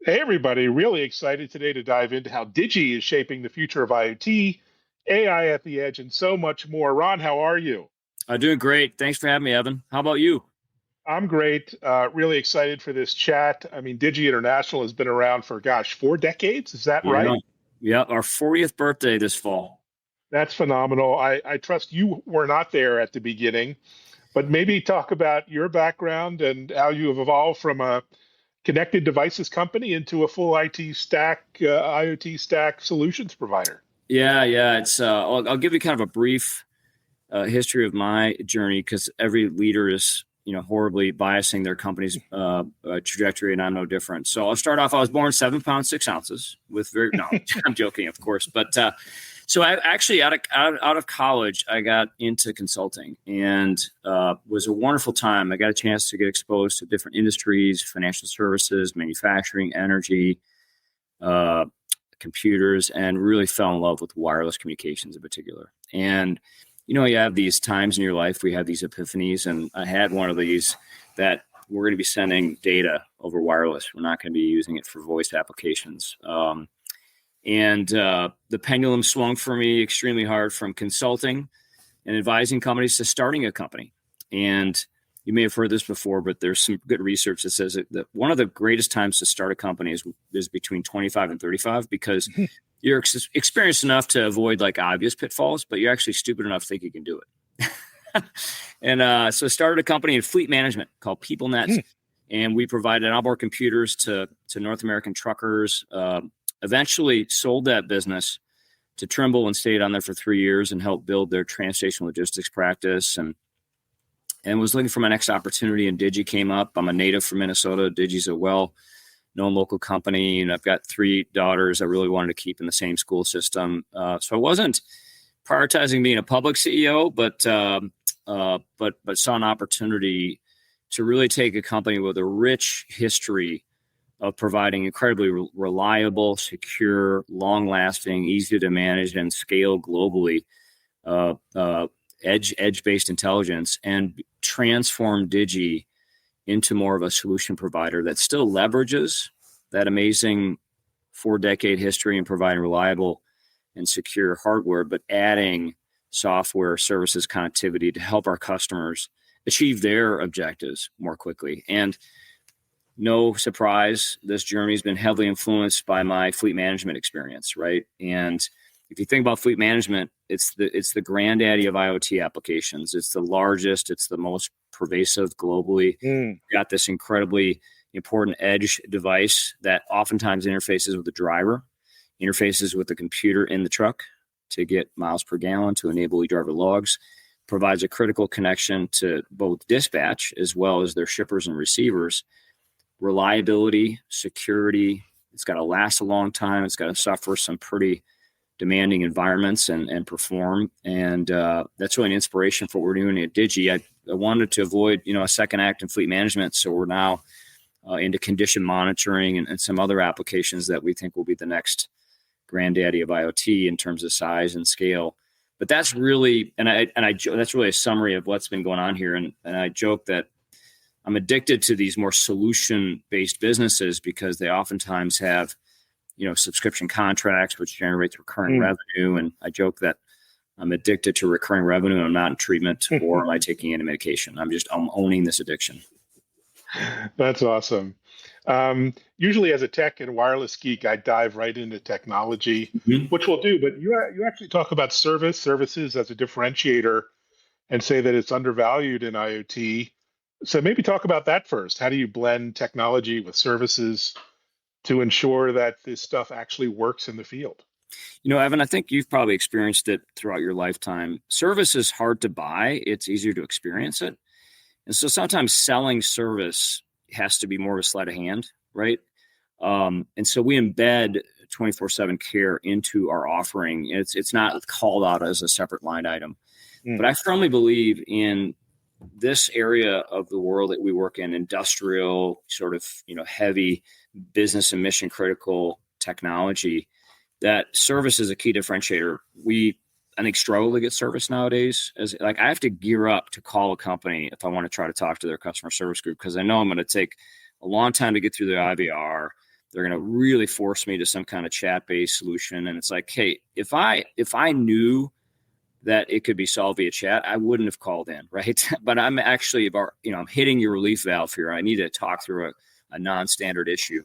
Hey, everybody. Really excited today to dive into how Digi is shaping the future of IoT, AI at the edge, and so much more. Ron, how are you? I'm doing great. Thanks for having me, Evan. How about you? I'm great. Really excited for this chat. I mean, Digi International has been around for, gosh, 4 decades. Is that Yeah. right? Yeah. Our 40th birthday this fall. That's phenomenal. I trust you were not there at the beginning, but maybe talk about your background and how you have evolved from a connected devices company into a full IT stack, IoT stack solutions provider. Yeah. I'll give you kind of a brief history of my journey because every leader is, horribly biasing their company's trajectory, and I'm no different. So I'll start off. I was born 7 pounds 6 ounces with very no, I'm joking, of course, but so I actually out of college, I got into consulting and was a wonderful time. I got a chance to get exposed to different industries, financial services, manufacturing, energy, uh, computers, and really fell in love with wireless communications in particular. And you have these times in your life where you have these epiphanies, and I had one of these that we're going to be sending data over wireless. We're not going to be using it for voice applications. And the pendulum swung for me extremely hard from consulting and advising companies to starting a company. And you may have heard this before, but there's some good research that says that one of the greatest times to start a company is between 25 and 35 because you're experienced enough to avoid like obvious pitfalls, but you're actually stupid enough to think you can do it. And so I started a company in fleet management called PeopleNet, and we provided onboard computers to North American truckers. Eventually sold that business to Trimble and stayed on there for 3 years and helped build their transportation logistics practice and was looking for my next opportunity. And Digi came up. I'm a native from Minnesota. Digi's a well-known local company, and I've got 3 daughters I really wanted to keep in the same school system. So I wasn't prioritizing being a public CEO, but saw an opportunity to really take a company with a rich history of providing incredibly reliable, secure, long-lasting, easy to manage, and scale globally edge-based intelligence, and transform Digi into more of a solution provider that still leverages that amazing 4-decade history in providing reliable and secure hardware, but adding software, services, connectivity to help our customers achieve their objectives more quickly. And no surprise, this journey has been heavily influenced by my fleet management experience, right? And if you think about fleet management, it's the granddaddy of IoT applications. It's the largest, it's the most pervasive globally. Got this incredibly important edge device that oftentimes interfaces with the driver, interfaces with the computer in the truck to get miles per gallon to enable e-driver logs, provides a critical connection to both dispatch as well as their shippers and receivers. Reliability, security. It's got to last a long time. It's got to suffer some pretty demanding environments and perform. And that's really an inspiration for what we're doing at Digi. I wanted to avoid, a second act in fleet management. So we're now into condition monitoring and some other applications that we think will be the next granddaddy of IoT in terms of size and scale. But that's really, that's really a summary of what's been going on here. And I joke that I'm addicted to these more solution-based businesses because they oftentimes have, subscription contracts, which generates recurring revenue. And I joke that I'm addicted to recurring revenue. I'm not in treatment or am I taking any medication? I'm owning this addiction. That's awesome. Usually, as a tech and wireless geek, I dive right into technology, which we'll do. But you actually talk about services as a differentiator, and say that it's undervalued in IoT. So maybe talk about that first. How do you blend technology with services to ensure that this stuff actually works in the field? Evan, I think you've probably experienced it throughout your lifetime. Service is hard to buy. It's easier to experience it. And so sometimes selling service has to be more of a sleight of hand, right? And so we embed 24/7 care into our offering. It's not called out as a separate line item. But I firmly believe in this area of the world that we work in, industrial, sort of, heavy business and mission critical technology, that service is a key differentiator. I think, struggle to get service nowadays. As like, I have to gear up to call a company if I want to try to talk to their customer service group, because I know I'm going to take a long time to get through their IVR. They're going to really force me to some kind of chat-based solution. And it's like, hey, if I knew that it could be solved via chat, I wouldn't have called in, right? But I'm actually I'm hitting your relief valve here. I need to talk through a non-standard issue.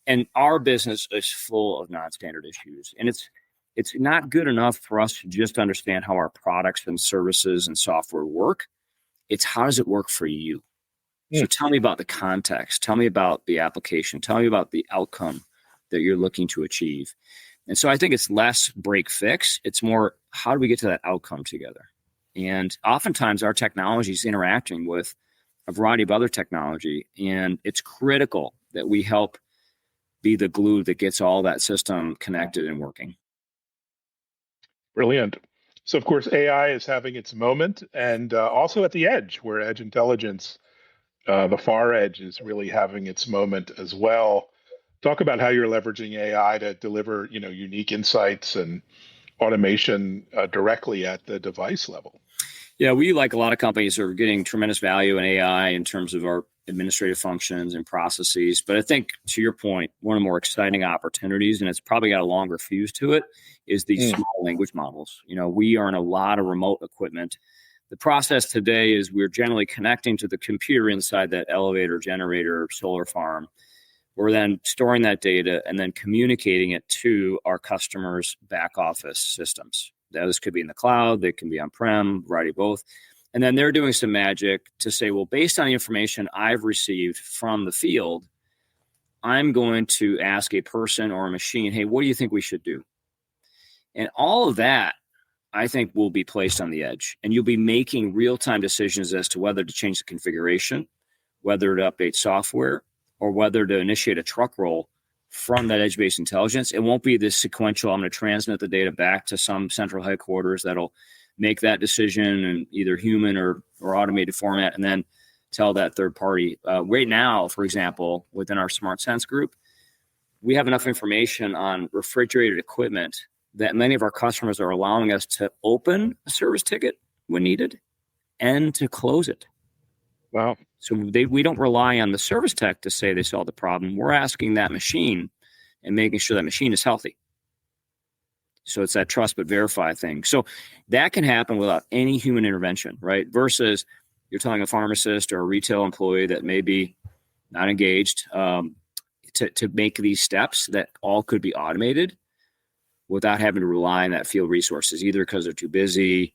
And our business is full of non-standard issues. And it's not good enough for us to just understand how our products and services and software work. It's how does it work for you? So tell me about the context. Tell me about the application. Tell me about the outcome that you're looking to achieve. And so I think it's less break fix. It's more, how do we get to that outcome together? And oftentimes our technology is interacting with a variety of other technology. And it's critical that we help be the glue that gets all that system connected and working. Brilliant. So, of course, AI is having its moment, and also at the edge, where edge intelligence, the far edge, is really having its moment as well. Talk about how you're leveraging AI to deliver, unique insights and automation directly at the device level. Yeah, we, like a lot of companies, are getting tremendous value in AI in terms of our administrative functions and processes. But I think, to your point, one of the more exciting opportunities, and it's probably got a longer fuse to it, is these small language models. We are in a lot of remote equipment. The process today is we're generally connecting to the computer inside that elevator, generator, solar farm. We're then storing that data and then communicating it to our customers' back office systems. Now, this could be in the cloud, they can be on-prem, variety of both. And then they're doing some magic to say, well, based on the information I've received from the field, I'm going to ask a person or a machine, hey, what do you think we should do? And all of that, I think, will be placed on the edge. And you'll be making real-time decisions as to whether to change the configuration, whether to update software, or whether to initiate a truck roll from that edge-based intelligence. It won't be this sequential, I'm going to transmit the data back to some central headquarters that'll make that decision in either human or automated format, and then tell that third party. Right now, for example, within our Smart Sense group, we have enough information on refrigerated equipment that many of our customers are allowing us to open a service ticket when needed and to close it. Wow. So we don't rely on the service tech to say they solved the problem. We're asking that machine and making sure that machine is healthy. So it's that trust but verify thing. So that can happen without any human intervention, right? Versus you're telling a pharmacist or a retail employee that may be not engaged to make these steps that all could be automated without having to rely on that field resources, either because they're too busy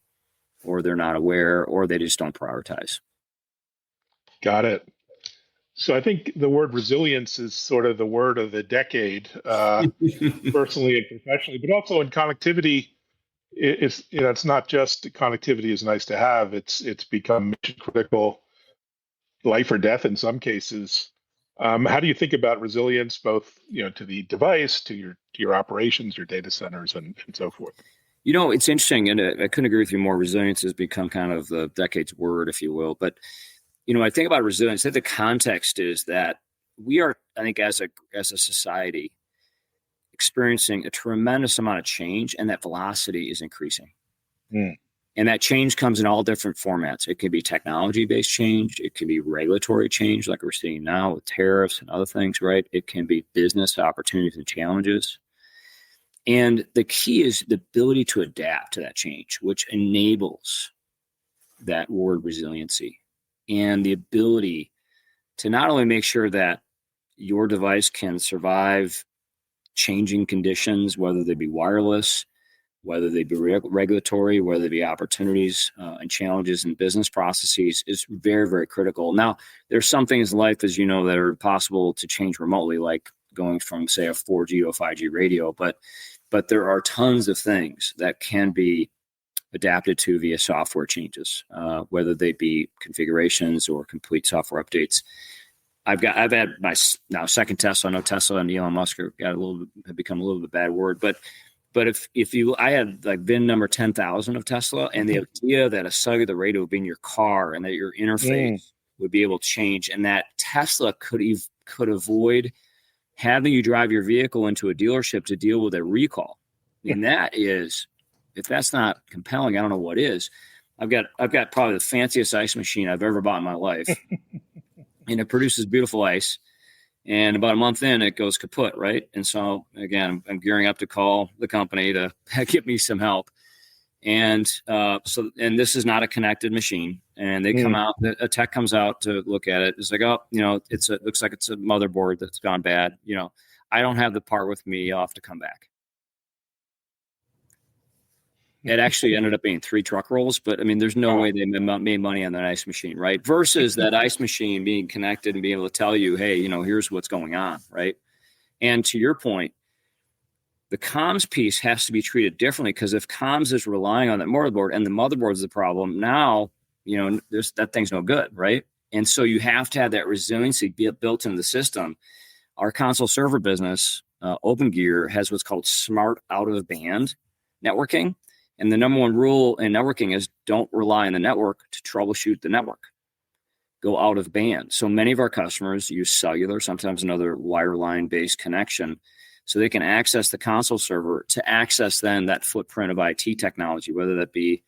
or they're not aware or they just don't prioritize. Got it. So I think the word resilience is sort of the word of the decade, personally and professionally, but also in connectivity. It's not just connectivity is nice to have. It's become mission critical, life or death in some cases. How do you think about resilience, both to the device, to your operations, your data centers, and so forth? It's interesting, and I couldn't agree with you more. Resilience has become kind of the decade's word, if you will. But I think about resilience. I think the context is that we are, I think, as a society, experiencing a tremendous amount of change, and that velocity is increasing. And that change comes in all different formats. It can be technology-based change. It can be regulatory change, like we're seeing now with tariffs and other things, right? It can be business opportunities and challenges. And the key is the ability to adapt to that change, which enables that word resiliency. And the ability to not only make sure that your device can survive changing conditions, whether they be wireless, whether they be regulatory, whether they be opportunities and challenges in business processes, is very, very critical. Now, there's some things in life, as you know, that are possible to change remotely, like going from, say, a 4G to a 5G radio. But there are tons of things that can be adapted to via software changes, whether they be configurations or complete software updates. I've had my now second Tesla. I know Tesla and Elon Musk have become a little bit bad word, but I had like VIN number 10,000 of Tesla, and the idea that a cellular radio would be in your car and that your interface would be able to change, and that Tesla could avoid having you drive your vehicle into a dealership to deal with a recall. I mean, that is, if that's not compelling, I don't know what is. I've got probably the fanciest ice machine I've ever bought in my life, and it produces beautiful ice. And about a month in, it goes kaput, right? And so again, I'm gearing up to call the company to get me some help. And and this is not a connected machine. And they come out, a tech comes out to look at it. It's like, oh, it looks like it's a motherboard that's gone bad. I don't have the part with me. I'll have to come back. It actually ended up being 3 truck rolls, but I mean, there's no way they made money on that ice machine, right? Versus that ice machine being connected and being able to tell you, hey, here's what's going on, right? And to your point, the comms piece has to be treated differently, because if comms is relying on that motherboard and the motherboard is the problem, now, that thing's no good, right? And so you have to have that resiliency built into the system. Our console server business, OpenGear, has what's called smart out-of-band networking. And the number one rule in networking is don't rely on the network to troubleshoot the network. Go out of band. So many of our customers use cellular, sometimes another wireline-based connection, so they can access the console server to access then that footprint of IT technology, whether that be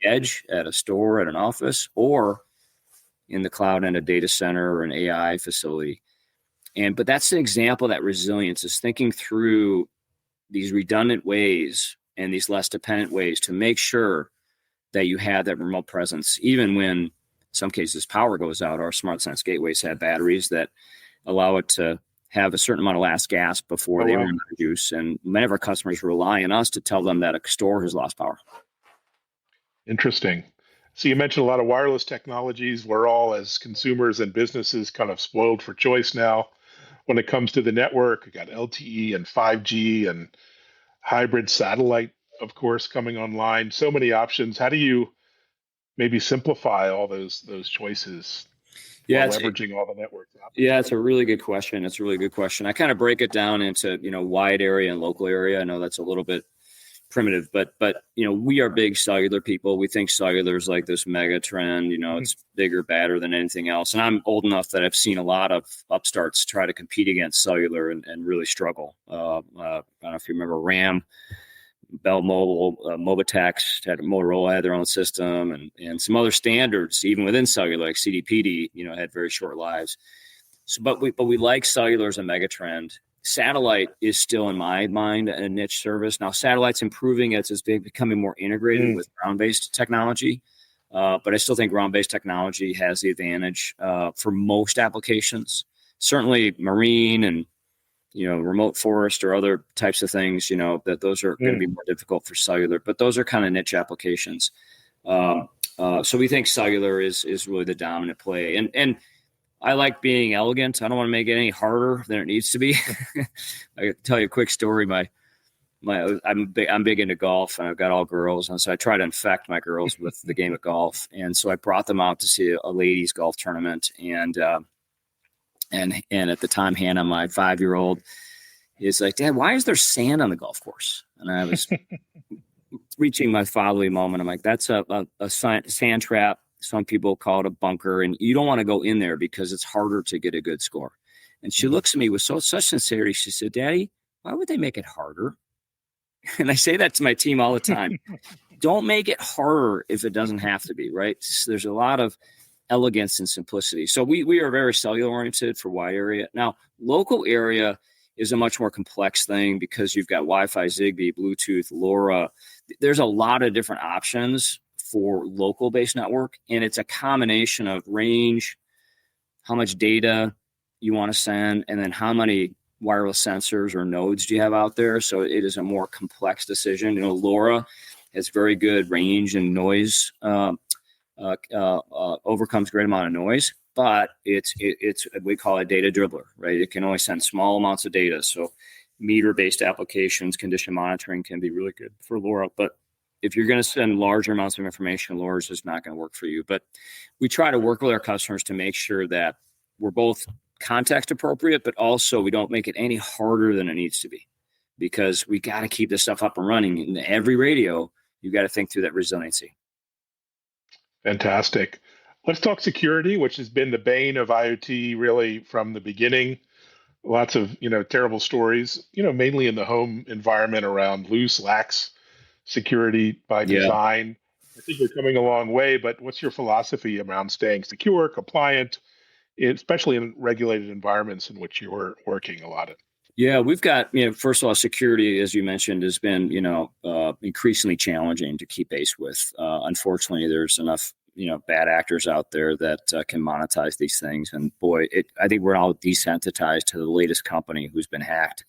edge at a store, at an office, or in the cloud in a data center or an AI facility. But that's an example of that resilience, is thinking through these redundant ways and these less dependent ways to make sure that you have that remote presence, even when in some cases power goes out. Our smart sense gateways have batteries that allow it to have a certain amount of last gasp before they run out of juice. And many of our customers rely on us to tell them that a store has lost power. Interesting. So you mentioned a lot of wireless technologies. We're all, as consumers and businesses, kind of spoiled for choice now when it comes to the network. We got LTE and 5G and hybrid satellite, of course, coming online. So many options. How do you maybe simplify all those choices while leveraging all the networks out there? Yeah, it's a really good question. I kind of break it down into, wide area and local area. I know that's a little bit primitive, but we are big cellular people. We think cellular is like this mega trend. It's bigger, badder than anything else. And I'm old enough that I've seen a lot of upstarts try to compete against cellular and really struggle. I don't know if you remember RAM, Bell Mobile, Mobitex, Motorola had their own system, and some other standards, even within cellular, like CDPD, had very short lives. So, but we like cellular as a mega trend. Satellite is still, in my mind, a niche service. Now, satellite's improving as it's becoming more integrated with ground-based technology. But I still think ground-based technology has the advantage for most applications. Certainly marine and, remote forest or other types of things, that those are going to be more difficult for cellular. But those are kind of niche applications. So we think cellular is really the dominant play. And I like being elegant. I don't want to make it any harder than it needs to be. I can tell you a quick story. I'm big into golf, and I've got all girls, and so I try to infect my girls with the game of golf. And so I brought them out to see a ladies golf tournament, and at the time, Hannah, my 5-year-old, is like, "Dad, why is there sand on the golf course?" And I was reaching my fatherly moment. I'm like, "That's a sand trap. Some people call it a bunker, and you don't want to go in there because it's harder to get a good score." And she looks at me with such sincerity. She said, "Daddy, why would they make it harder?" And I say that to my team all the time. Don't make it harder if it doesn't have to be, right? So there's a lot of elegance and simplicity. So we are very cellular oriented for wide area. Now, local area is a much more complex thing because you've got Wi-Fi, Zigbee, Bluetooth, LoRa. There's a lot of different options for local based network. And it's a combination of range, how much data you want to send, and then how many wireless sensors or nodes do you have out there. So it is a more complex decision. LoRa has very good range and noise, overcomes a great amount of noise, but it's we call it data dribbler, right? It can only send small amounts of data. So meter-based applications, condition monitoring can be really good for LoRa, but if you're going to send larger amounts of information, LoRa is just not going to work for you. But we try to work with our customers to make sure that we're both context appropriate, but also we don't make it any harder than it needs to be, because we got to keep this stuff up and running. In every radio, you got to think through that resiliency. Fantastic. Let's talk security, which has been the bane of IoT really from the beginning. Lots of, terrible stories, mainly in the home environment around loose, lax security by design. I think we're coming a long way, but what's your philosophy around staying secure, compliant, especially in regulated environments in which you're working a lot of. Yeah, we've got, first of all, security, as you mentioned, has been, increasingly challenging to keep pace with. Unfortunately, there's enough, bad actors out there that can monetize these things. And boy, I think we're all desensitized to the latest company who's been hacked,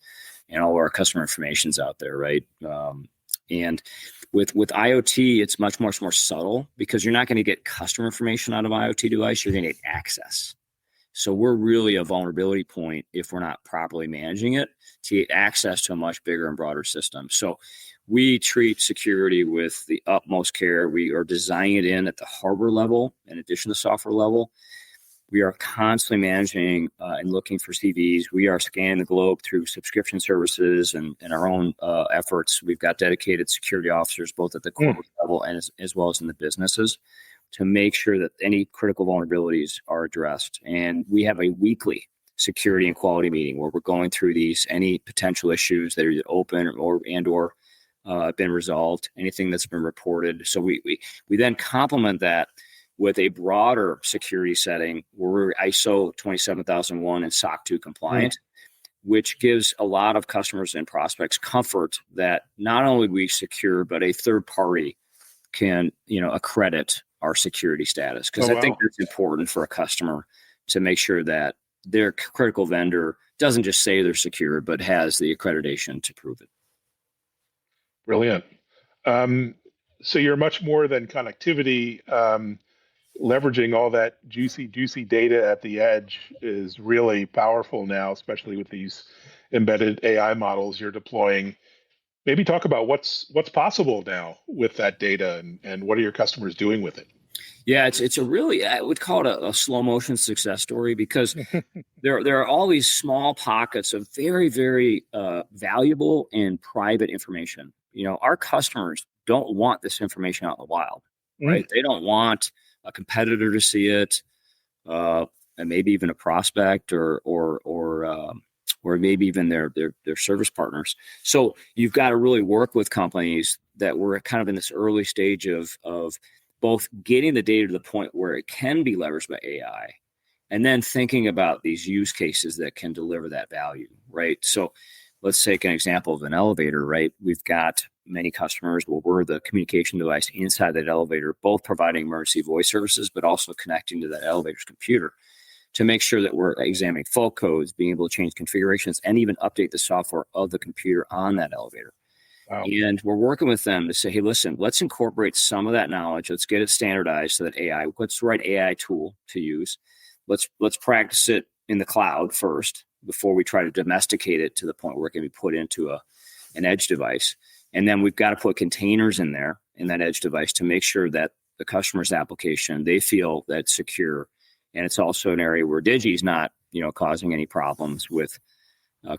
and all our customer information's out there, right? And with IoT, it's much more subtle because you're not going to get customer information out of IoT device. You're going to get access. So we're really a vulnerability point if we're not properly managing it to get access to a much bigger and broader system. So we treat security with the utmost care. We are designing it in at the hardware level in addition to software level. We are constantly managing and looking for CVs. We are scanning the globe through subscription services and our own efforts. We've got dedicated security officers both at the corporate level and as well as in the businesses to make sure that any critical vulnerabilities are addressed. And we have a weekly security and quality meeting where we're going through any potential issues that are either open or been resolved, anything that's been reported. So we then complement that with a broader security setting where we're ISO 27001 and SOC 2 compliant, which gives a lot of customers and prospects comfort that not only we secure, but a third party can, accredit our security status. Because I think it's important for a customer to make sure that their critical vendor doesn't just say they're secure, but has the accreditation to prove it. Brilliant. So you're much more than connectivity. Leveraging all that juicy data at the edge is really powerful now, especially with these embedded AI models you're deploying. Maybe talk about what's possible now with that data and what are your customers doing with it? Yeah, it's a really, I would call it a slow motion success story because there are all these small pockets of very, very valuable and private information. Our customers don't want this information out in the wild, right? They don't want a competitor to see it, and maybe even a prospect or maybe even their service partners. So you've got to really work with companies that were kind of in this early stage of both getting the data to the point where it can be leveraged by AI, and then thinking about these use cases that can deliver that value, right? So let's take an example of an elevator, right? We've got many customers where we're the communication device inside that elevator, both providing emergency voice services, but also connecting to that elevator's computer to make sure that we're examining fault codes, being able to change configurations, and even update the software of the computer on that elevator. Wow. And we're working with them to say, hey, listen, let's incorporate some of that knowledge. Let's get it standardized so that what's the right AI tool to use? Let's practice it in the cloud first before we try to domesticate it to the point where it can be put into an edge device. And then we've got to put containers in there in that edge device to make sure that the customer's application, they feel that's secure. And it's also an area where Digi is not, causing any problems with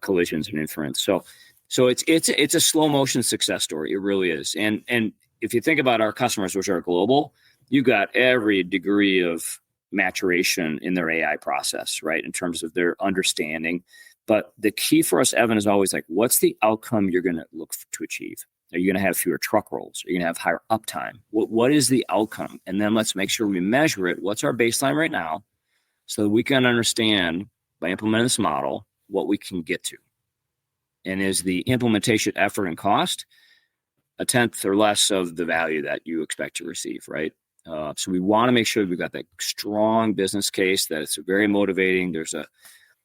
collisions and inference. So it's a slow motion success story. It really is. And if you think about our customers, which are global, you've got every degree of maturation in their AI process, right? In terms of their understanding. But the key for us, Evan, is always like, what's the outcome you're going to look to achieve? Are you going to have fewer truck rolls? Are you going to have higher uptime? What is the outcome? And then let's make sure we measure it. What's our baseline right now so that we can understand by implementing this model what we can get to? And is the implementation effort and cost a tenth or less of the value that you expect to receive, right? So we want to make sure we've got that strong business case, that it's very motivating. There's a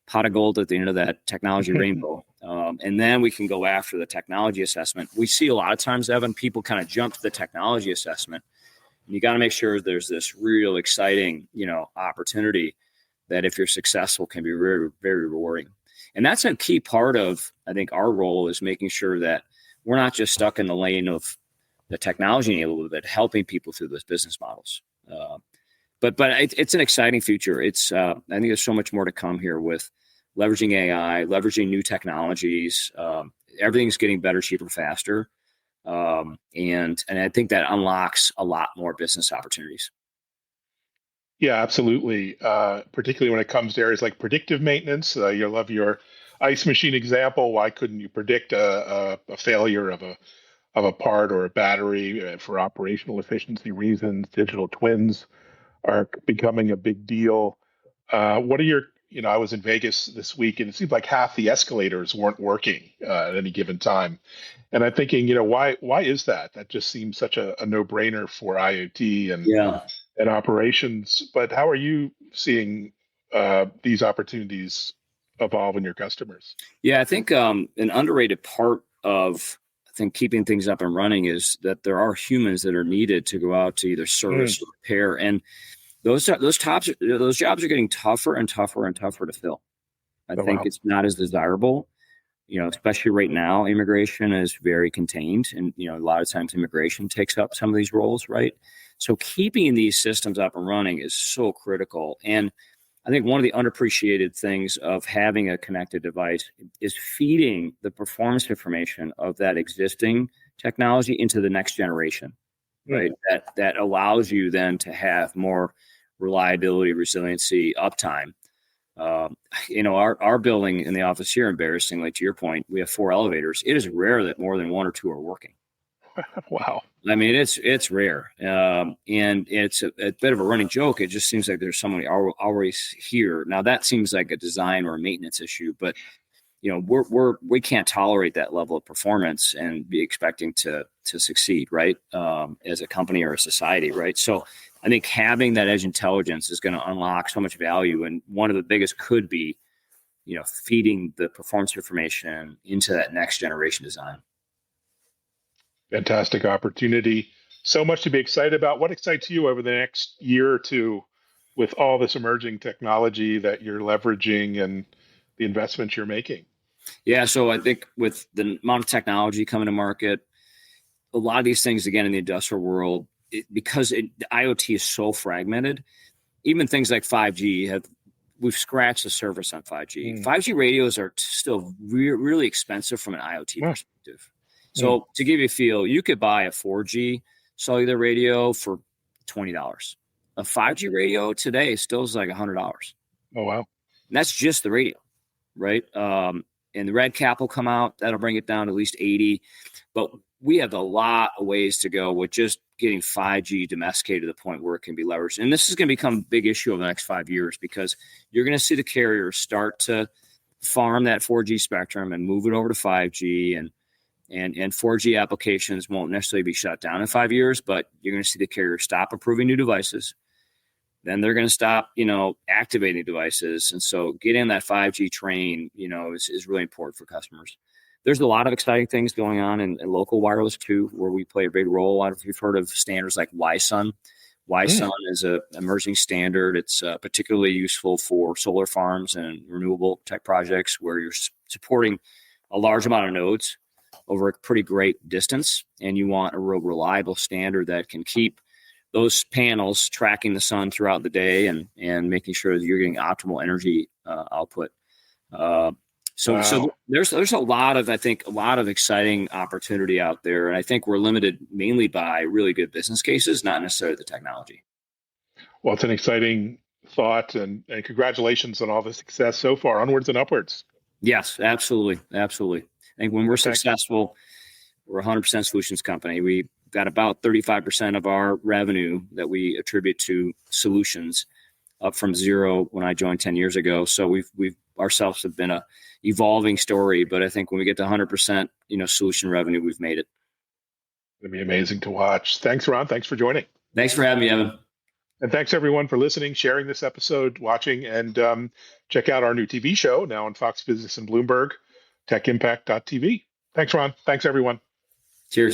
pot of gold at the end of that technology rainbow. And then we can go after the technology assessment. We see a lot of times, Evan, people kind of jump to the technology assessment. And you got to make sure there's this real exciting, opportunity that if you're successful can be very, very rewarding. And that's a key part of, I think, our role is making sure that we're not just stuck in the lane of the technology enablement, but helping people through those business models. But it's an exciting future. I think there's so much more to come here with leveraging AI, leveraging new technologies. Everything's getting better, cheaper, faster. And I think that unlocks a lot more business opportunities. Yeah, absolutely. Particularly when it comes to areas like predictive maintenance. You love your ice machine example. Why couldn't you predict a failure of a part or a battery for operational efficiency reasons? Digital twins are becoming a big deal. What are your, I was in Vegas this week and it seemed like half the escalators weren't working at any given time. And I'm thinking, why is that? That just seems such a no-brainer for IoT Yeah. and operations. But how are you seeing these opportunities evolve in your customers? Yeah, I think an underrated part of I think keeping things up and running is that there are humans that are needed to go out to either Mm. service or repair, and those jobs are getting tougher and tougher and tougher to fill. I Oh, think wow. it's not as desirable, especially right now. Immigration is very contained, and a lot of times immigration takes up some of these roles, right? So keeping these systems up and running is so critical, and I think one of the unappreciated things of having a connected device is feeding the performance information of that existing technology into the next generation, Mm. right? That allows you then to have more reliability, resiliency, uptime. Our building in the office here, embarrassingly, to your point, we have 4 elevators. It is rare that more than 1 or 2 are working. Wow. I mean, it's rare, and it's a bit of a running joke. It just seems like there's somebody always here. Now that seems like a design or a maintenance issue, but we can't tolerate that level of performance and be expecting to succeed, right? As a company or a society, right? So I think having that edge intelligence is going to unlock so much value, and one of the biggest could be, feeding the performance information into that next generation design. Fantastic opportunity. So much to be excited about. What excites you over the next year or two with all this emerging technology that you're leveraging and the investments you're making? Yeah, so I think with the amount of technology coming to market, a lot of these things, again, in the industrial world, because the IoT is so fragmented, even things like 5G we've scratched the surface on 5G. Mm. 5G radios are still really expensive from an IoT Yeah. perspective. So to give you a feel, you could buy a 4G cellular radio for $20. A 5G radio today still is like $100. Oh, wow. And that's just the radio, right? And the red cap will come out. That'll bring it down to at least 80. But we have a lot of ways to go with just getting 5G domesticated to the point where it can be leveraged. And this is going to become a big issue over the next 5 years because you're going to see the carriers start to farm that 4G spectrum and move it over to 5G. And 4G applications won't necessarily be shut down in 5 years, but you're going to see the carriers stop approving new devices. Then they're going to stop, activating devices. And so getting that 5G train, is really important for customers. There's a lot of exciting things going on in local wireless too, where we play a big role. I don't know if you've heard of standards like YSUN. YSUN is an emerging standard. It's particularly useful for solar farms and renewable type projects where you're supporting a large amount of nodes over a pretty great distance. And you want a real reliable standard that can keep those panels tracking the sun throughout the day and making sure that you're getting optimal energy output. So there's a lot of exciting opportunity out there. And I think we're limited mainly by really good business cases, not necessarily the technology. Well, it's an exciting thought and congratulations on all the success so far. Onwards and upwards. Yes, absolutely. Absolutely. I think when we're successful, we're a 100% solutions company. We got about 35% of our revenue that we attribute to solutions, up from zero when I joined 10 years ago. So we've ourselves have been a evolving story, but I think when we get to 100%, solution revenue, we've made it. It'll be amazing to watch. Thanks, Ron. Thanks for joining. Thanks for having me, Evan. And thanks everyone for listening, sharing this episode, watching, and check out our new TV show now on Fox Business and Bloomberg, techimpact.tv. Thanks, Ron. Thanks, everyone. Cheers.